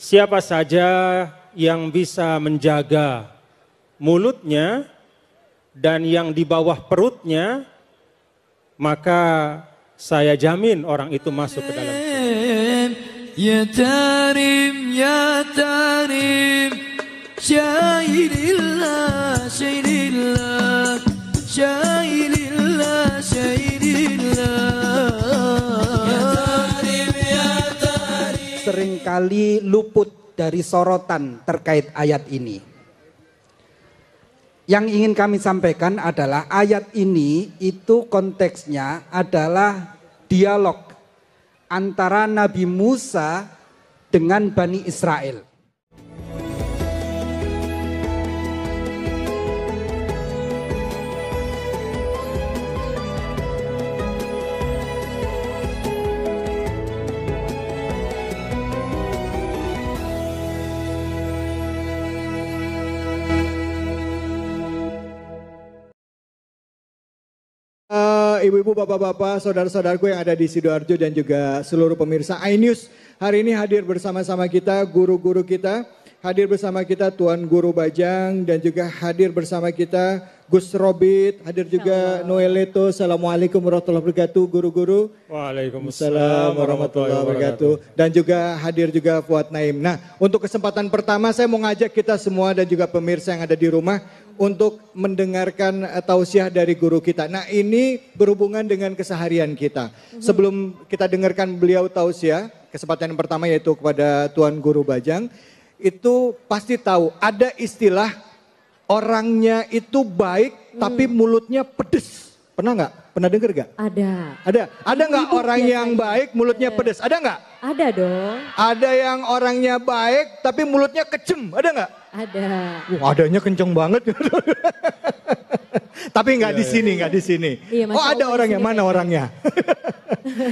Siapa saja yang bisa menjaga mulutnya dan yang di bawah perutnya, maka saya jamin orang itu masuk ke dalam surga. Ya Tarim, ya Tarim, Syailillah, Syailillah, Syailillah, Syailillah. Ya Tarim, ya Tarim. Seringkali luput dari sorotan terkait ayat ini. Yang ingin kami sampaikan adalah ayat ini itu konteksnya adalah dialog antara Nabi Musa dengan Bani Israel. Ibu-ibu, bapak-bapak, saudara-saudaraku yang ada di Sidoarjo dan juga seluruh pemirsa iNews. Hari ini hadir bersama-sama kita guru-guru kita, hadir bersama kita Tuan Guru Bajang dan juga hadir bersama kita Gus Robit, hadir juga Noel Leto. Assalamualaikum warahmatullahi wabarakatuh guru-guru. Waalaikumsalam warahmatullahi wabarakatuh. Dan juga hadir juga Fuad Naim. Nah, untuk kesempatan pertama saya mau ngajak kita semua dan juga pemirsa yang ada di rumah untuk mendengarkan tausiah dari guru kita. Nah, ini berhubungan dengan keseharian kita. Sebelum kita dengarkan beliau tausiah, kesempatan yang pertama yaitu kepada Tuan Guru Bajang, itu pasti tahu ada istilah orangnya itu baik tapi mulutnya pedes. Pernah nggak? Pernah dengar nggak? Ada. Ada nggak orang yang baik mulutnya pedes? Ada nggak? Ada dong. Ada yang orangnya baik tapi mulutnya kejem. Ada nggak? Ada. Adanya kenceng banget. Tapi nggak di sini, nggak di sini. Iya, oh ada orangnya, mana orangnya?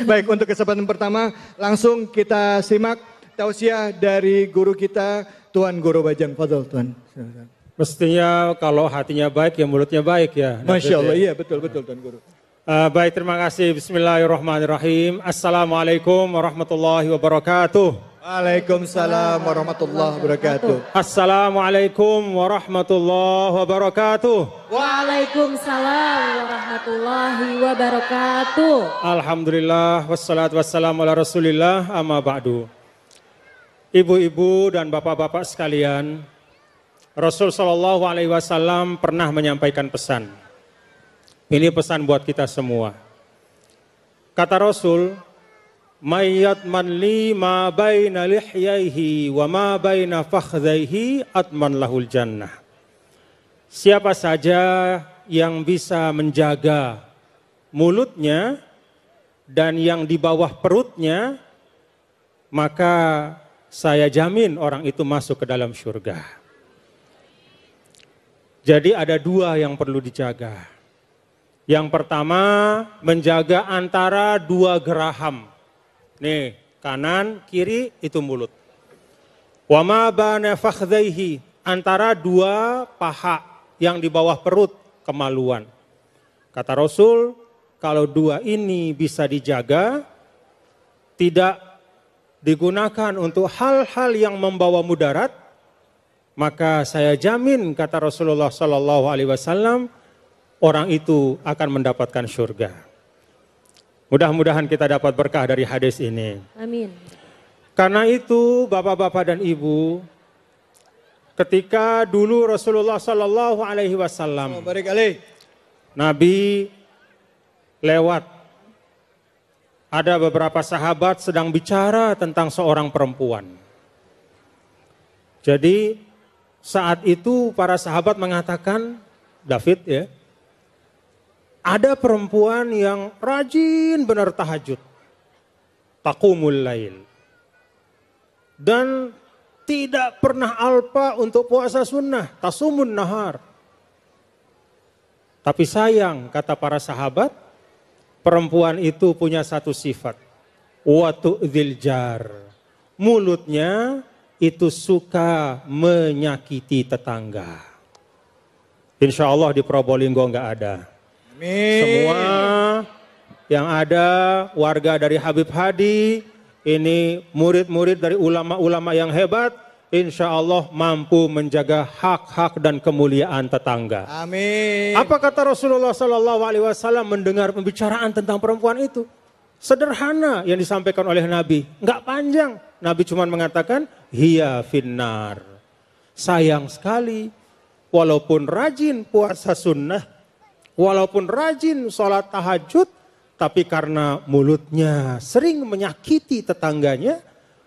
Baik, untuk kesempatan pertama langsung kita simak tausiah dari guru kita Tuan Guru Bajang. Fadhol Tuan. Mestinya kalau hatinya baik ya mulutnya baik ya. Masya Allah, iya betul Tuan Guru. Baik, terima kasih. Bismillahirrahmanirrahim. Assalamualaikum warahmatullahi wabarakatuh. Waalaikumsalam warahmatullahi wabarakatuh. Assalamualaikum warahmatullahi wabarakatuh. Waalaikumsalam warahmatullahi wabarakatuh. Alhamdulillah wassalatu wassalamu ala rasulillah amma ba'du. Ibu-ibu dan bapak-bapak sekalian, Rasul Shallallahu Alaihi Wasallam pernah menyampaikan pesan. Ini pesan buat kita semua. Kata Rasul, Mayyat man li ma baina lihyaihi wa ma baina fakhdhaihi atman lahul jannah. Siapa saja yang bisa menjaga mulutnya dan yang di bawah perutnya, maka saya jamin orang itu masuk ke dalam surga. Jadi ada dua yang perlu dijaga. Yang pertama, menjaga antara dua geraham. Nih, kanan, kiri itu mulut. Wa ma bana fakhdhaihi, antara dua paha yang di bawah perut, kemaluan. Kata Rasul, kalau dua ini bisa dijaga, tidak digunakan untuk hal-hal yang membawa mudarat, maka saya jamin, kata Rasulullah Sallallahu Alaihi Wasallam, orang itu akan mendapatkan surga. Mudah-mudahan kita dapat berkah dari hadis ini. Amin. Karena itu bapak-bapak dan ibu, ketika dulu Rasulullah Sallallahu Alaihi Wasallam, Nabi lewat, ada beberapa sahabat sedang bicara tentang seorang perempuan. Jadi saat itu para sahabat mengatakan, David ya, ada perempuan yang rajin benar tahajud, taqumul lail, dan tidak pernah alpa untuk puasa sunnah, tasumun nahar. Tapi sayang, kata para sahabat, perempuan itu punya satu sifat, wa tu'dzil jar, mulutnya itu suka menyakiti tetangga. Insya Allah di Probolinggo nggak ada. Semua yang ada warga dari Habib Hadi ini murid-murid dari ulama-ulama yang hebat, insya Allah mampu menjaga hak-hak dan kemuliaan tetangga. Amin. Apa kata Rasulullah SAW mendengar pembicaraan tentang perempuan itu? Sederhana yang disampaikan oleh Nabi, nggak panjang. Nabi cuma mengatakan, hiya finnar. Sayang sekali, walaupun rajin puasa sunnah, walaupun rajin sholat tahajud, tapi karena mulutnya sering menyakiti tetangganya,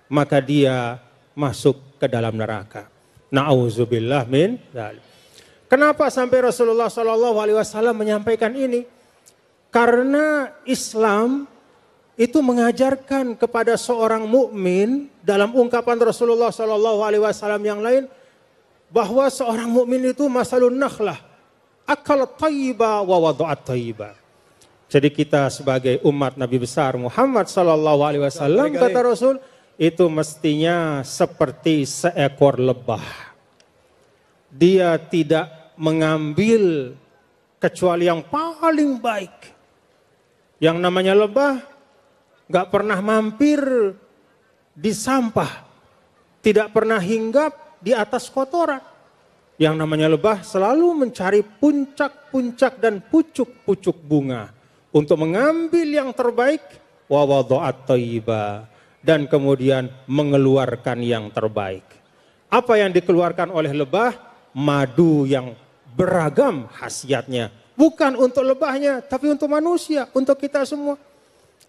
maka dia masuk ke dalam neraka. Na'udzubillah min dzalik. Kenapa sampai Rasulullah SAW menyampaikan ini? Karena Islam itu mengajarkan kepada seorang mukmin dalam ungkapan Rasulullah SAW yang lain, bahwa seorang mukmin itu masalun nakhlah, akal tayyiba wa wada'at tayyiba. Jadi kita sebagai umat Nabi besar Muhammad SAW, kata Rasul, itu mestinya seperti seekor lebah. Dia tidak mengambil kecuali yang paling baik. Yang namanya lebah gak pernah mampir di sampah, tidak pernah hinggap di atas kotoran. Yang namanya lebah selalu mencari puncak-puncak dan pucuk-pucuk bunga untuk mengambil yang terbaik, wa wada'at thayyiba, dan kemudian mengeluarkan yang terbaik. Apa yang dikeluarkan oleh lebah? Madu yang beragam khasiatnya. Bukan untuk lebahnya, tapi untuk manusia, untuk kita semua.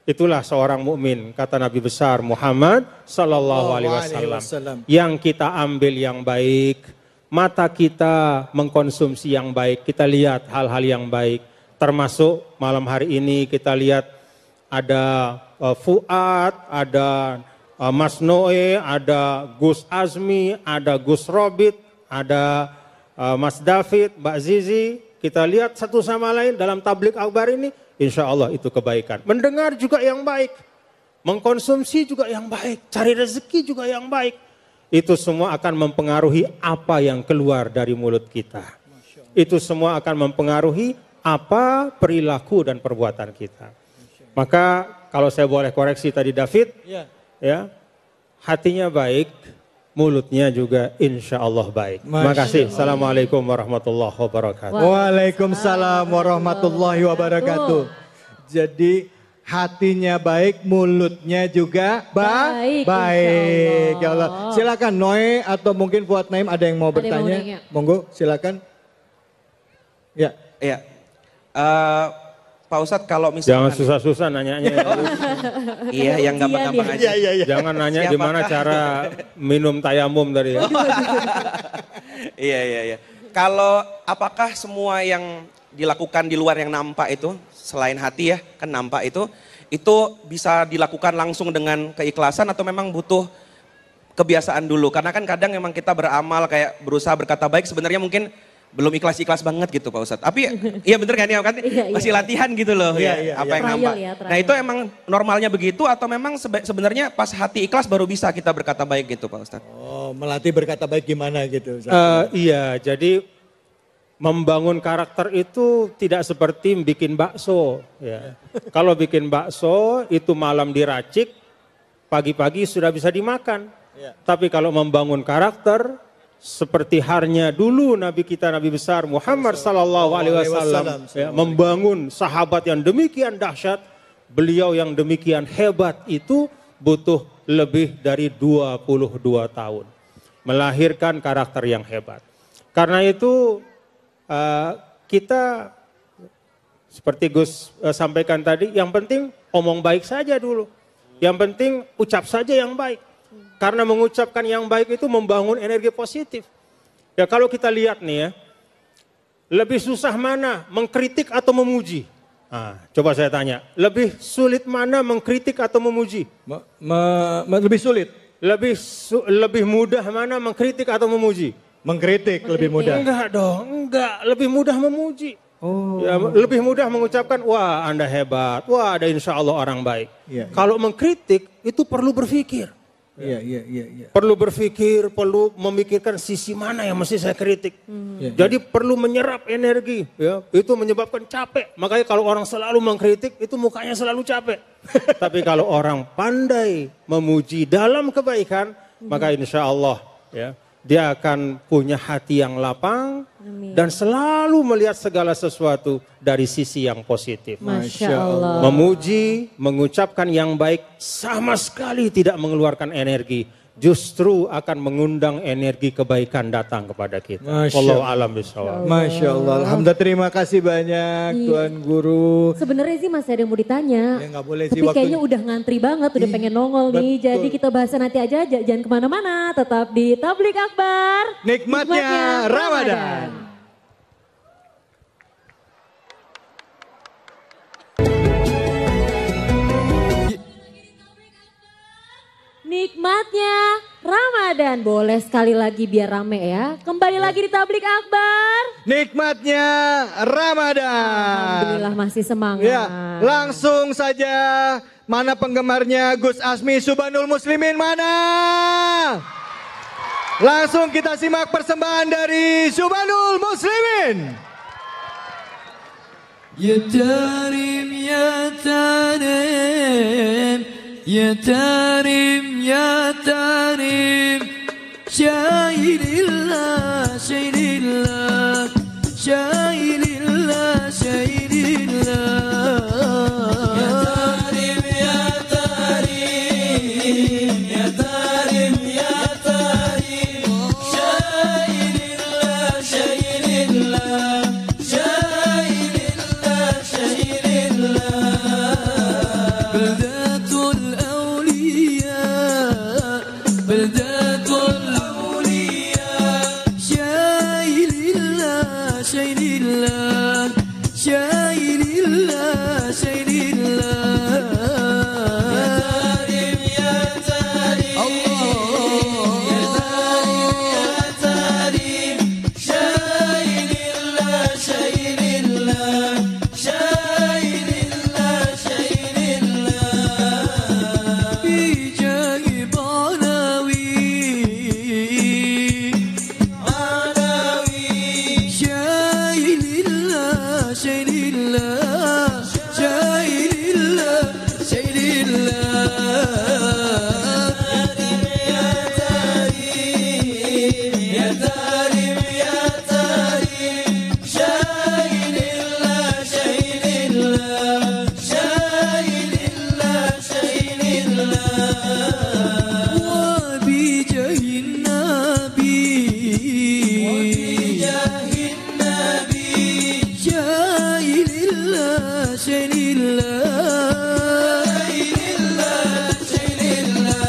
Itulah seorang mukmin, kata Nabi besar Muhammad sallallahu alaihi wasallam. Yang kita ambil yang baik, mata kita mengkonsumsi yang baik, kita lihat hal-hal yang baik. Termasuk malam hari ini kita lihat ada Fuad, ada Mas Noe, ada Gus Azmi, ada Gus Robit, ada Mas David, Mbak Zizi. Kita lihat satu sama lain dalam tablik akbar ini. Insya Allah itu kebaikan. Mendengar juga yang baik. Mengkonsumsi juga yang baik. Cari rezeki juga yang baik. Itu semua akan mempengaruhi apa yang keluar dari mulut kita. Itu semua akan mempengaruhi apa perilaku dan perbuatan kita. Maka kalau saya boleh koreksi tadi David. Ya, hatinya baik, mulutnya juga insya Allah baik. Terima kasih. Assalamualaikum warahmatullahi wabarakatuh. Waalaikumsalam warahmatullahi wabarakatuh. Jadi hatinya baik, mulutnya juga baik. Ya Allah. Silakan Noe atau mungkin Fuad Naim ada yang mau bertanya. Monggo silakan. Ya. Iya. Pak Ustadz kalau misalkan... Jangan susah-susah nanyanya. Iya yang gampang-gampang aja. Jangan nanya gimana cara minum tayamum tadi ya. Iya. Kalau apakah semua yang dilakukan di luar yang nampak itu, selain hati ya, kan nampak itu bisa dilakukan langsung dengan keikhlasan atau memang butuh kebiasaan dulu? Karena kan kadang memang kita beramal kayak berusaha berkata baik sebenarnya mungkin belum ikhlas-ikhlas banget gitu Pak Ustadz. Tapi iya bener kan ya kan masih latihan gitu loh apa yang nampak. Nah itu emang normalnya begitu atau memang sebenarnya pas hati ikhlas baru bisa kita berkata baik gitu Pak Ustadz? Oh melatih berkata baik gimana gitu? Iya jadi membangun karakter itu tidak seperti bikin bakso. Ya. Kalau bikin bakso itu malam diracik, pagi-pagi sudah bisa dimakan. Ya. Tapi kalau membangun karakter seperti halnya dulu Nabi kita Nabi besar Muhammad sallallahu alaihi wasallam membangun sahabat yang demikian dahsyat, beliau yang demikian hebat itu butuh lebih dari 22 tahun melahirkan karakter yang hebat. Karena itu kita seperti Gus sampaikan tadi, yang penting omong baik saja dulu. Yang penting ucap saja yang baik. Karena mengucapkan yang baik itu membangun energi positif. Ya kalau kita lihat nih ya, lebih susah mana mengkritik atau memuji? Nah, coba saya tanya, lebih sulit mana mengkritik atau memuji? Lebih sulit. Lebih mudah mana mengkritik atau memuji? Mengkritik lebih mudah. Enggak dong, enggak. Lebih mudah memuji. Ya, lebih mudah mengucapkan, wah Anda hebat, wah ada insya Allah orang baik. Kalau mengkritik itu perlu berpikir. Iya, iya, iya, iya. Perlu berpikir, perlu memikirkan sisi mana yang mesti saya kritik. Jadi perlu menyerap energi, ya. Itu menyebabkan capek. Makanya kalau orang selalu mengkritik, itu mukanya selalu capek. Tapi kalau orang pandai memuji dalam kebaikan, maka insya Allah, ya, dia akan punya hati yang lapang dan selalu melihat segala sesuatu dari sisi yang positif. Masya Allah. Memuji, mengucapkan yang baik sama sekali tidak mengeluarkan energi. Justru akan mengundang energi kebaikan datang kepada kita. Wallahu a'lam bishawab. Masya Allah. Alhamdulillah, terima kasih banyak Tuan Guru. Sebenarnya sih masih ada yang mau ditanya. Ya nggak boleh sih Tapi kayaknya waktunya. udah ngantri banget, udah pengen nongol nih. betul. Jadi kita bahas nanti aja, jangan kemana-mana. Tetap di Tablik Akbar. Nikmatnya Ramadan. Nikmatnya Ramadan. Boleh sekali lagi biar rame ya. Kembali lagi di Tablik Akbar. Nikmatnya Ramadan. Alhamdulillah masih semangat. Ya, langsung saja. Mana penggemarnya Gus Azmi Subhanul Muslimin mana? Langsung kita simak persembahan dari Subhanul Muslimin. يا تارم يا تارم يا تارم يا تارم شايل الله شايل الله شايل الله شايل الله يا تارم يا تارم يا تارم يا تارم شايل الله شايل الله شايل الله شايل الله بلدات الأولياء بلدات الأولياء شايل الله شايل الله شايل الله شايل الله يا تاريم الله يا تاريم شايل الله شايل الله شايل الله شايل الله بجاه عناوي شايل الله شايل الله شايل الله شايل الله يا تاريم يا تاريم يا تاريم شايل الله شايل الله شايل الله شايل الله وبجاه النبي شايل الله شايل الله شايل الله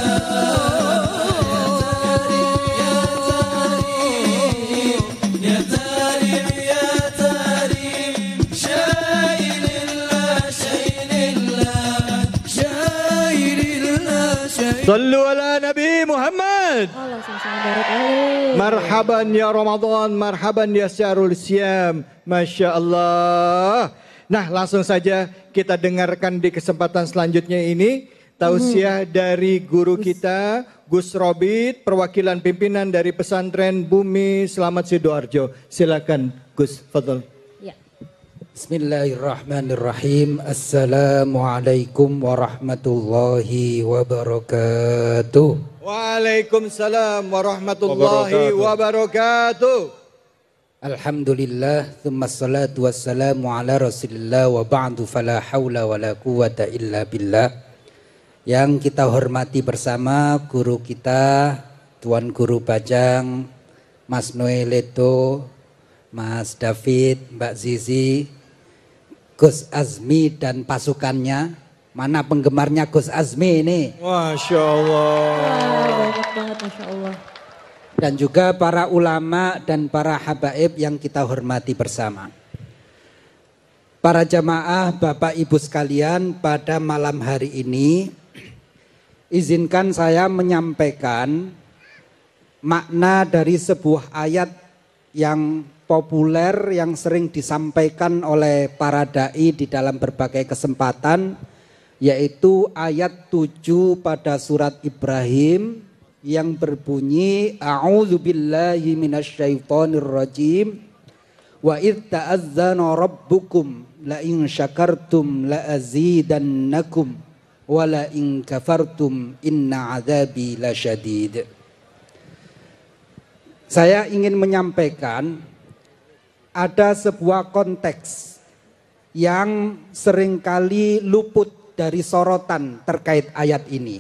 يا تاريم يا تاريم شايل الله شايل الله شايل الله شايل Sallu ala Nabi Muhammad. Allah sama-sama barat alaih. Marhaban ya Ramadan, marhaban ya Syahrul Syam. Masya Allah. Nah, langsung saja kita dengarkan di kesempatan selanjutnya ini tausiah dari guru kita Gus Robit, perwakilan pimpinan dari pesantren Bumi Selamat Sidoarjo. Silakan Gus, fadhol. Ya. Bismillahirrahmanirrahim. Assalamualaikum warahmatullahi wabarakatuh. Waalaikumsalam warahmatullahi wabarakatuh. Alhamdulillah, thumma salatu wassalamu ala rasulillah wa ba'du fala hawla wa la quwata illa billah. Yang kita hormati bersama guru kita, Tuan Guru Bajang, Mas Noel Leto, Mas David, Mbak Zizi, Gus Azmi dan pasukannya. Mana penggemarnya Gus Azmi ini? Masya Allah. Banyak banget Masya Allah. Dan juga para ulama dan para habaib yang kita hormati bersama. Para jamaah, Bapak Ibu sekalian, pada malam hari ini izinkan saya menyampaikan makna dari sebuah ayat yang populer yang sering disampaikan oleh para dai di dalam berbagai kesempatan, yaitu ayat 7 pada surat Ibrahim yang berbunyi a'udzubillahi minasyaitonirrajim wa id ta'azzana rabbukum la in syakartum la azidannakum wa la in kafartum inna adzabi lasyadid. Saya ingin menyampaikan ada sebuah konteks yang seringkali luput dari sorotan terkait ayat ini.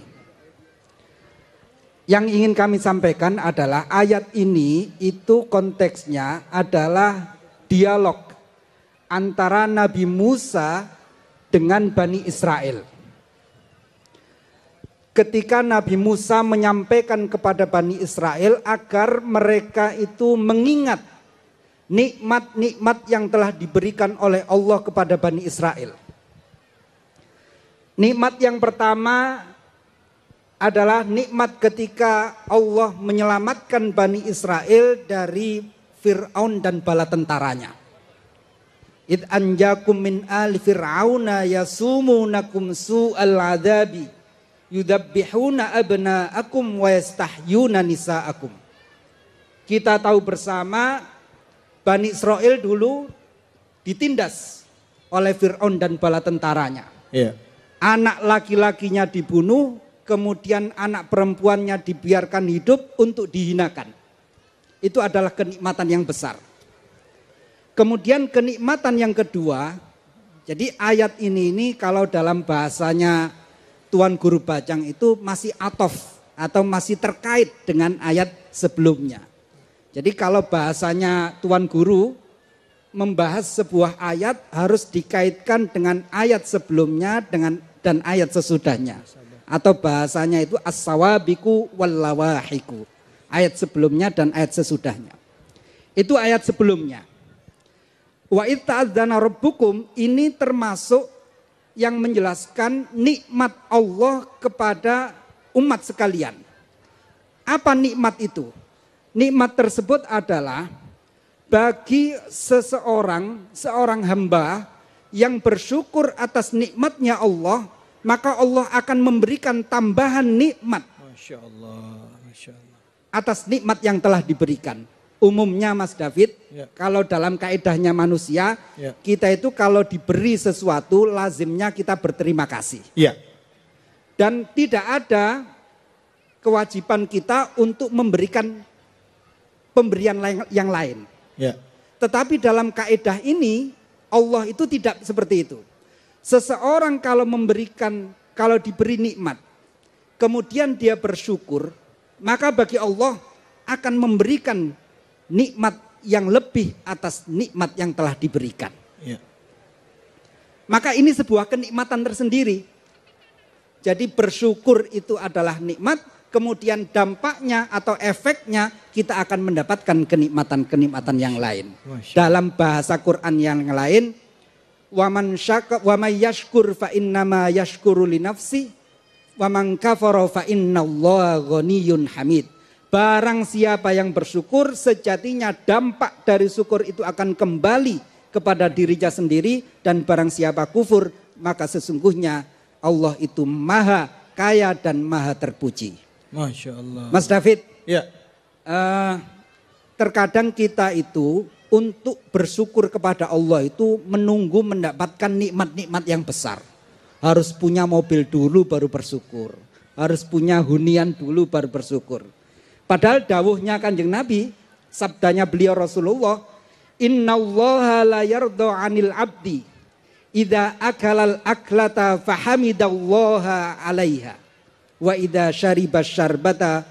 Yang ingin kami sampaikan adalah ayat ini itu konteksnya adalah dialog antara Nabi Musa dengan Bani Israel. Ketika Nabi Musa menyampaikan kepada Bani Israel agar mereka itu mengingat nikmat-nikmat yang telah diberikan oleh Allah kepada Bani Israel. Nikmat yang pertama adalah nikmat ketika Allah menyelamatkan Bani Israel dari Fir'aun dan bala tentaranya. Id anjakum min ali fir'auna yasumunakum su'al adzabi yudabbihuna abna'akum wa yastahyuna nisa'akum. Kita tahu bersama Bani Israel dulu ditindas oleh Fir'aun dan bala tentaranya. Iya. Anak laki-lakinya dibunuh, kemudian anak perempuannya dibiarkan hidup untuk dihinakan. Itu adalah kenikmatan yang besar. Kemudian kenikmatan yang kedua, jadi ayat ini kalau dalam bahasanya Tuan Guru Bajang itu masih atof atau masih terkait dengan ayat sebelumnya. Jadi kalau bahasanya Tuan Guru membahas sebuah ayat harus dikaitkan dengan ayat sebelumnya dan ayat sesudahnya. Atau bahasanya itu as-sawabiku wal-lawahiku. Ayat sebelumnya dan ayat sesudahnya. Itu ayat sebelumnya. Wa id ta'adzana rabbukum ini termasuk yang menjelaskan nikmat Allah kepada umat sekalian. Apa nikmat itu? Nikmat tersebut adalah bagi seorang hamba yang bersyukur atas nikmatnya Allah, maka Allah akan memberikan tambahan nikmat. Masya Allah, Masya Allah. Atas nikmat yang telah diberikan. Umumnya Mas David, Ya. kalau dalam kaedahnya manusia, Ya. kita itu kalau diberi sesuatu lazimnya kita berterima kasih. Iya. Dan tidak ada kewajiban kita untuk memberikan pemberian yang lain. Ya. Tetapi dalam kaedah ini Allah itu tidak seperti itu. Seseorang kalau diberi nikmat, kemudian dia bersyukur, maka bagi Allah akan memberikan nikmat yang lebih atas nikmat yang telah diberikan. Ya. Maka ini sebuah kenikmatan tersendiri. Jadi bersyukur itu adalah nikmat, kemudian dampaknya atau efeknya kita akan mendapatkan kenikmatan-kenikmatan yang lain. Dalam bahasa Quran yang lain, wa may yashkur fa innama yashkuru li nafsi wa man kafara fa innallaha ghaniyyun hamid. Barang siapa yang bersyukur, sejatinya dampak dari syukur itu akan kembali kepada dirinya sendiri, dan barang siapa kufur, maka sesungguhnya Allah itu maha kaya dan maha terpuji. Masya Allah. Mas David, Ya. terkadang kita itu untuk bersyukur kepada Allah itu menunggu mendapatkan nikmat-nikmat yang besar. Harus punya mobil dulu baru bersyukur. Harus punya hunian dulu baru bersyukur. Padahal dawuhnya Kanjeng Nabi, sabdanya beliau Rasulullah, innallaha la yardha 'anil 'abdi idza akalal aklata fahamidallaha 'alaiha wa idza syariba syarbata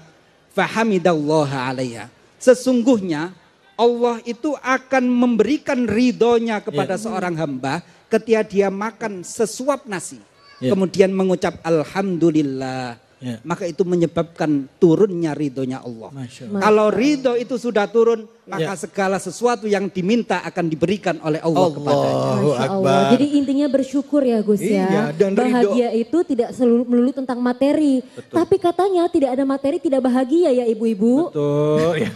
fahamidallaha 'alaiha. Sesungguhnya Allah itu akan memberikan ridhonya kepada seorang hamba ketika dia makan sesuap nasi, kemudian mengucap alhamdulillah, Ya. maka itu menyebabkan turunnya ridhonya Allah. Masya Allah. Kalau ridho itu sudah turun, Ya. maka segala sesuatu yang diminta akan diberikan oleh Allah kepadanya. Allahu Masya Allah. Akbar. Jadi intinya bersyukur ya Gus Iya, ya. dan ridho. Bahagia itu tidak melulu tentang materi. Tapi katanya tidak ada materi tidak bahagia ya ibu-ibu. Betul, ya.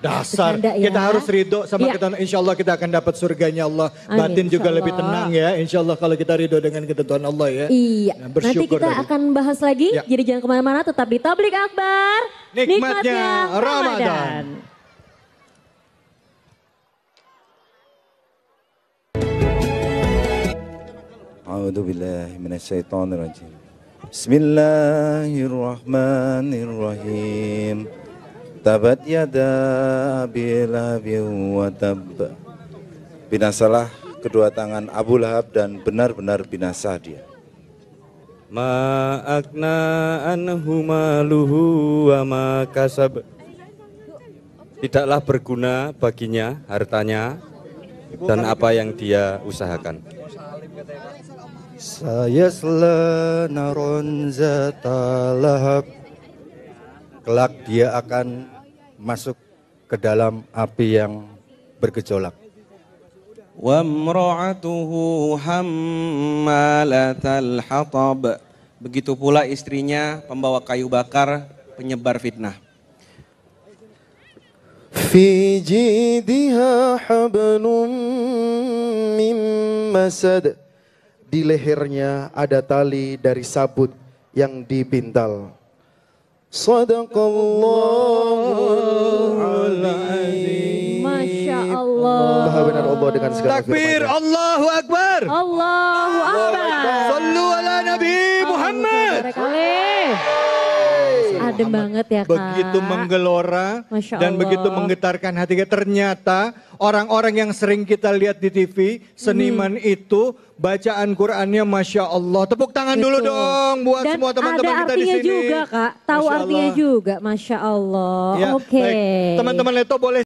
Dasar. Bercanda ya. Kita harus ridho sama Iya. kita. Insya Allah kita akan dapat surganya Allah. Amin, Batin juga insya lebih Allah. tenang ya. Insya Allah kalau kita ridho dengan ketentuan Allah ya. Iya, Nah, nanti bersyukur kita tadi. akan bahas lagi. Ya. Jadi jangan kemana-mana, tetap di Tablik Akbar. Nikmatnya Ramadan. A'udzu billahi minasyaitonir rajim. Bismillahirrahmanirrahim. Tabat yada Abi Lahabin wa tab. Binasalah kedua tangan Abu Lahab dan benar-benar binasa dia. Ma akna anhu maluhu wa ma kasab. Tidaklah berguna baginya hartanya dan apa yang dia usahakan. Sayasla naron zata lahab. Kelak dia akan masuk ke dalam api yang bergejolak. Wa imra'atuhu hammalatal hatab. Begitu pula istrinya pembawa kayu bakar, penyebar fitnah. Fi jidha hablum min masad. Di lehernya ada tali dari sabut yang dipintal. Sadaqallahul azim. Masya Allah. Maha benar Allah dengan segala Takbir, firman-Nya. Allahu Akbar. Allahu Akbar. Sallu ala Nabi Muhammad. Adem banget ya Kak. Begitu menggelora Masya dan Allah. begitu menggetarkan hati kita. Ternyata orang-orang yang sering kita lihat di TV, seniman itu bacaan Qur'annya Masya Allah. Tepuk tangan dulu Betul. dong buat Dan semua teman-teman ada kita di artinya sini. juga Kak. Tahu Masya artinya Allah. juga. Masya Allah. Ya, Oke. baik. Teman-teman Leto boleh